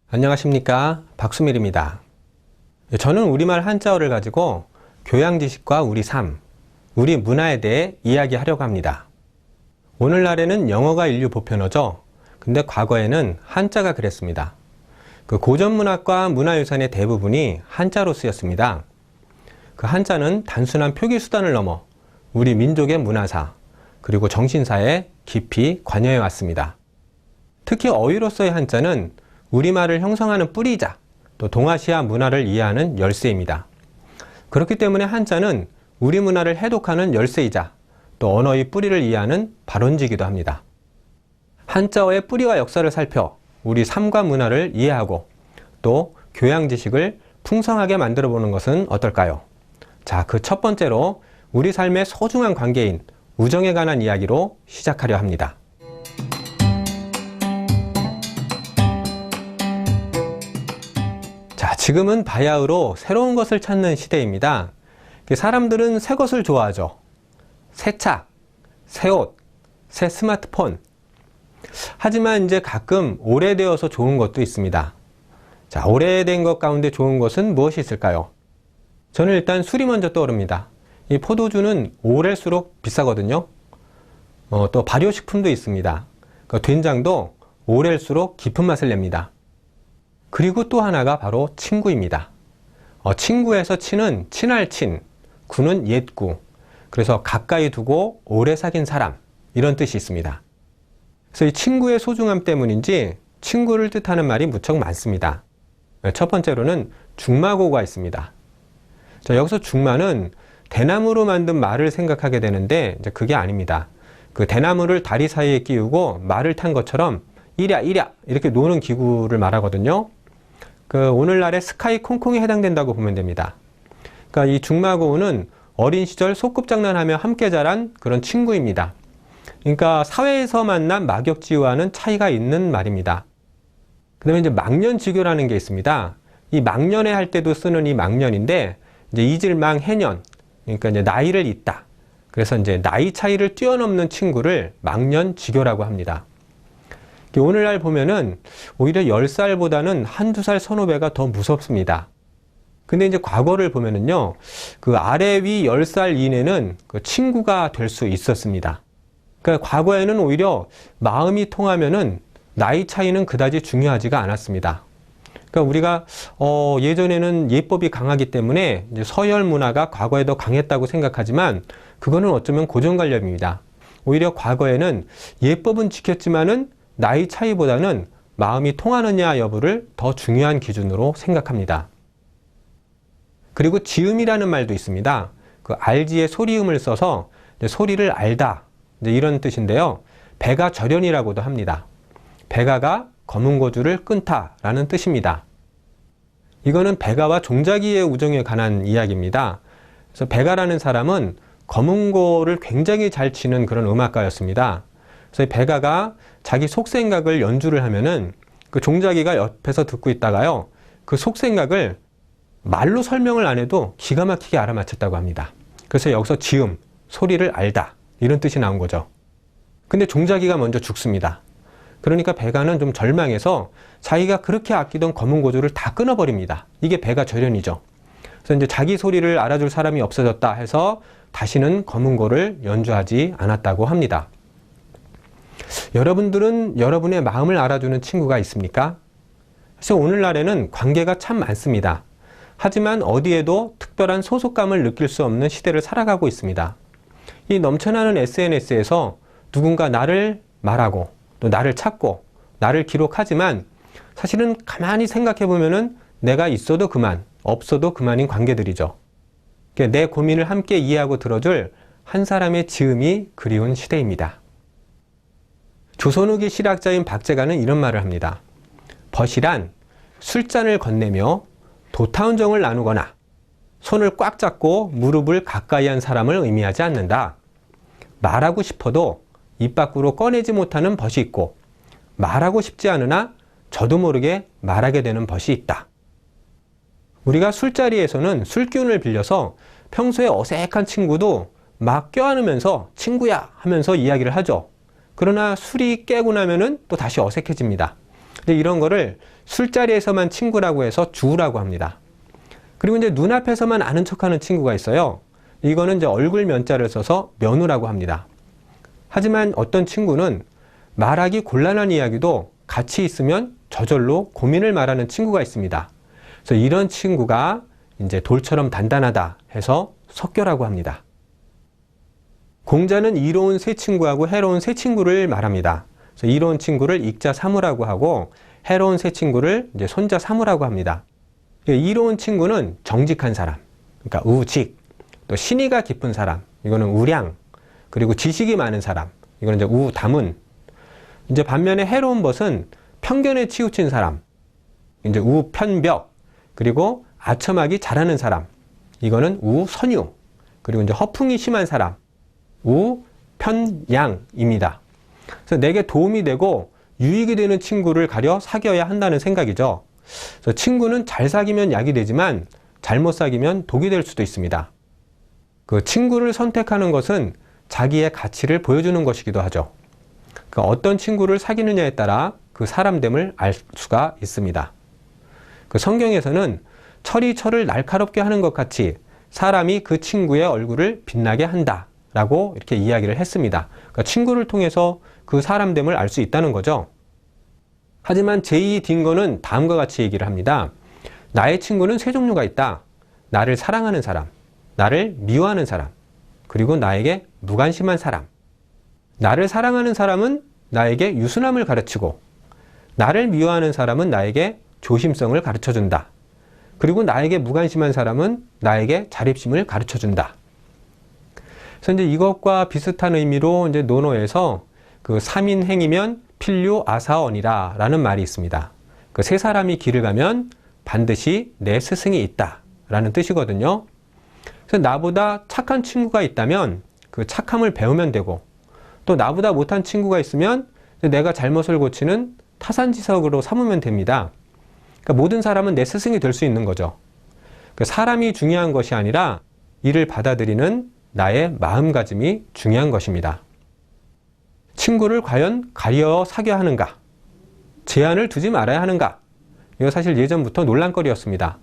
안녕하십니까, 박수밀입니다. 저는 우리말 한자어를 가지고 교양지식과 우리 삶, 우리 문화에 대해 이야기하려고 합니다. 오늘날에는 영어가 인류 보편어죠. 근데 과거에는 한자가 그랬습니다. 그 고전문학과 문화유산의 대부분이 한자로 쓰였습니다. 그 한자는 단순한 표기수단을 넘어 우리 민족의 문화사, 그리고 정신사에 깊이 관여해 왔습니다. 특히 어휘로서의 한자는 우리말을 형성하는 뿌리이자 또 동아시아 문화를 이해하는 열쇠입니다. 그렇기 때문에 한자는 우리 문화를 해독하는 열쇠이자 또 언어의 뿌리를 이해하는 발원지이기도 합니다. 한자어의 뿌리와 역사를 살펴 우리 삶과 문화를 이해하고 또 교양 지식을 풍성하게 만들어 보는 것은 어떨까요? 자, 그 첫 번째로 우리 삶의 소중한 관계인 우정에 관한 이야기로 시작하려 합니다. 자, 지금은 바야흐로 새로운 것을 찾는 시대입니다. 사람들은 새 것을 좋아하죠. 새 차, 새 옷, 새 스마트폰. 하지만 이제 가끔 오래되어서 좋은 것도 있습니다. 자, 오래된 것 가운데 좋은 것은 무엇이 있을까요? 저는 일단 술이 먼저 떠오릅니다. 이 포도주는 오래수록 비싸거든요. 또 발효식품도 있습니다. 된장도 오래일수록 깊은 맛을 냅니다. 그리고 또 하나가 바로 친구입니다. 친구에서 친은 친할 친, 구는 옛구. 그래서 가까이 두고 오래 사귄 사람, 이런 뜻이 있습니다. 그래서 이 친구의 소중함 때문인지 친구를 뜻하는 말이 무척 많습니다. 첫 번째로는 중마고가 있습니다. 자, 여기서 중마는 대나무로 만든 말을 생각하게 되는데 이제 그게 아닙니다. 그 대나무를 다리 사이에 끼우고 말을 탄 것처럼 이랴 이렇게 노는 기구를 말하거든요. 그 오늘날의 스카이 콩콩에 해당된다고 보면 됩니다. 그러니까 이 중마고우는 어린 시절 소꿉장난하며 함께 자란 그런 친구입니다. 그러니까 사회에서 만난 막역지우와는 차이가 있는 말입니다. 그 다음에 이제 망년지교라는 게 있습니다. 이 망년회 할 때도 쓰는 이 망년인데 이제 이질망 해년, 그러니까 이제 나이를 잇다. 그래서 이제 나이 차이를 뛰어넘는 친구를 망년지교라고 합니다. 오늘날 보면은 오히려 10살보다는 한두 살 선후배가 더 무섭습니다. 근데 이제 과거를 보면은요, 그 아래 위 10살 이내는 그 친구가 될 수 있었습니다. 그러니까 과거에는 오히려 마음이 통하면은 나이 차이는 그다지 중요하지가 않았습니다. 그러니까 우리가 예전에는 예법이 강하기 때문에 이제 서열 문화가 과거에 더 강했다고 생각하지만 그거는 어쩌면 고정관념입니다. 오히려 과거에는 예법은 지켰지만은 나이 차이보다는 마음이 통하느냐 여부를 더 중요한 기준으로 생각합니다. 그리고 지음이라는 말도 있습니다. 그 알지의 소리음을 써서 소리를 알다, 이런 뜻인데요. 배가 절연이라고도 합니다. 배가가 검은 고주를 끊다라는 뜻입니다. 이거는 배가와 종자기의 우정에 관한 이야기입니다. 그래서 배가라는 사람은 검은고를 굉장히 잘 치는 그런 음악가였습니다. 그래서 배가가 자기 속생각을 연주를 하면은 그 종자기가 옆에서 듣고 있다가요, 그 속생각을 말로 설명을 안 해도 기가 막히게 알아맞혔다고 합니다. 그래서 여기서 지음, 소리를 알다, 이런 뜻이 나온 거죠. 근데 종자기가 먼저 죽습니다. 그러니까 배가는 좀 절망해서 자기가 그렇게 아끼던 검은 고주를 다 끊어버립니다. 이게 배가 절연이죠. 그래서 이제 자기 소리를 알아줄 사람이 없어졌다 해서 다시는 검은 고를 연주하지 않았다고 합니다. 여러분들은 여러분의 마음을 알아주는 친구가 있습니까? 그래서 오늘날에는 관계가 참 많습니다. 하지만 어디에도 특별한 소속감을 느낄 수 없는 시대를 살아가고 있습니다. 이 넘쳐나는 SNS에서 누군가 나를 말하고 또 나를 찾고 나를 기록하지만 사실은 가만히 생각해 보면은 내가 있어도 그만, 없어도 그만인 관계들이죠. 내 고민을 함께 이해하고 들어줄 한 사람의 지음이 그리운 시대입니다. 조선 후기 실학자인 박제가는 이런 말을 합니다. 벗이란 술잔을 건네며 도타운 정을 나누거나 손을 꽉 잡고 무릎을 가까이 한 사람을 의미하지 않는다. 말하고 싶어도 입 밖으로 꺼내지 못하는 벗이 있고 말하고 싶지 않으나 저도 모르게 말하게 되는 벗이 있다. 우리가 술자리에서는 술기운을 빌려서 평소에 어색한 친구도 막 껴안으면서 친구야 하면서 이야기를 하죠. 그러나 술이 깨고 나면은 또 다시 어색해집니다. 근데 이런 거를 술자리에서만 친구라고 해서 주우라고 합니다. 그리고 이제 눈앞에서만 아는 척하는 친구가 있어요. 이거는 이제 얼굴 면자를 써서 면우라고 합니다. 하지만 어떤 친구는 말하기 곤란한 이야기도 같이 있으면 저절로 고민을 말하는 친구가 있습니다. 그래서 이런 친구가 이제 돌처럼 단단하다 해서 석교라고 합니다. 공자는 이로운 세 친구하고 해로운 세 친구를 말합니다. 그래서 이로운 친구를 익자 사무라고 하고 해로운 세 친구를 이제 손자 사무라고 합니다. 이로운 친구는 정직한 사람, 그러니까 우직, 또 신의가 깊은 사람, 이거는 우량, 그리고 지식이 많은 사람, 이거는 이제 우다문. 이제 반면에 해로운 것은 편견에 치우친 사람, 이제 우편벽, 그리고 아첨하기 잘하는 사람, 이거는 우선유, 그리고 이제 허풍이 심한 사람, 우편양입니다. 그래서 내게 도움이 되고 유익이 되는 친구를 가려 사귀어야 한다는 생각이죠. 그래서 친구는 잘 사귀면 약이 되지만 잘못 사귀면 독이 될 수도 있습니다. 그 친구를 선택하는 것은 자기의 가치를 보여주는 것이기도 하죠. 그 어떤 친구를 사귀느냐에 따라 그 사람됨을 알 수가 있습니다. 그 성경에서는 철이 철을 날카롭게 하는 것 같이 사람이 그 친구의 얼굴을 빛나게 한다 라고 이렇게 이야기를 했습니다. 그러니까 친구를 통해서 그 사람됨을 알 수 있다는 거죠. 하지만 제2 딩거는 다음과 같이 얘기를 합니다. 나의 친구는 세 종류가 있다. 나를 사랑하는 사람, 나를 미워하는 사람, 그리고 나에게 무관심한 사람. 나를 사랑하는 사람은 나에게 유순함을 가르치고, 나를 미워하는 사람은 나에게 조심성을 가르쳐준다. 그리고 나에게 무관심한 사람은 나에게 자립심을 가르쳐준다. 그래서 이제 이것과 비슷한 의미로 이제 논어에서 그 3인 행이면 필류 아사언이라 라는 말이 있습니다. 그 세 사람이 길을 가면 반드시 내 스승이 있다 라는 뜻이거든요. 그래서 나보다 착한 친구가 있다면 그 착함을 배우면 되고, 또 나보다 못한 친구가 있으면 내가 잘못을 고치는 타산지석으로 삼으면 됩니다. 그러니까 모든 사람은 내 스승이 될 수 있는 거죠. 사람이 중요한 것이 아니라 이를 받아들이는 나의 마음가짐이 중요한 것입니다. 친구를 과연 가려 사귀어야 하는가? 제한을 두지 말아야 하는가? 이거 사실 예전부터 논란거리였습니다.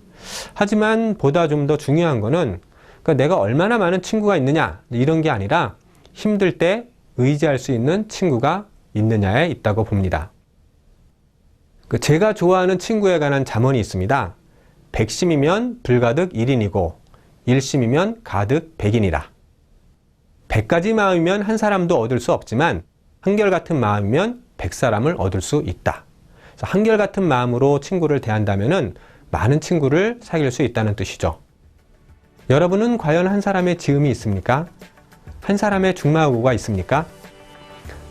하지만 보다 좀 더 중요한 거는 그러니까 내가 얼마나 많은 친구가 있느냐 이런 게 아니라 힘들 때 의지할 수 있는 친구가 있느냐에 있다고 봅니다. 제가 좋아하는 친구에 관한 잠언이 있습니다. 백심이면 불가득 1인이고 일심이면 가득 100인이라. 100가지 마음이면 한 사람도 얻을 수 없지만 한결같은 마음이면 100사람을 얻을 수 있다. 그래서 한결같은 마음으로 친구를 대한다면 많은 친구를 사귈 수 있다는 뜻이죠. 여러분은 과연 한 사람의 지음이 있습니까? 한 사람의 중마고가 있습니까?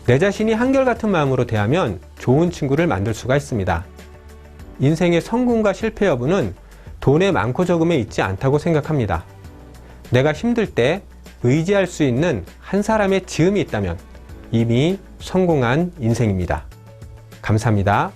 내 자신이 한결같은 마음으로 대하면 좋은 친구를 만들 수가 있습니다. 인생의 성공과 실패 여부는 돈의 많고 적음에 있지 않다고 생각합니다. 내가 힘들 때 의지할 수 있는 한 사람의 지음이 있다면 이미 성공한 인생입니다. 감사합니다.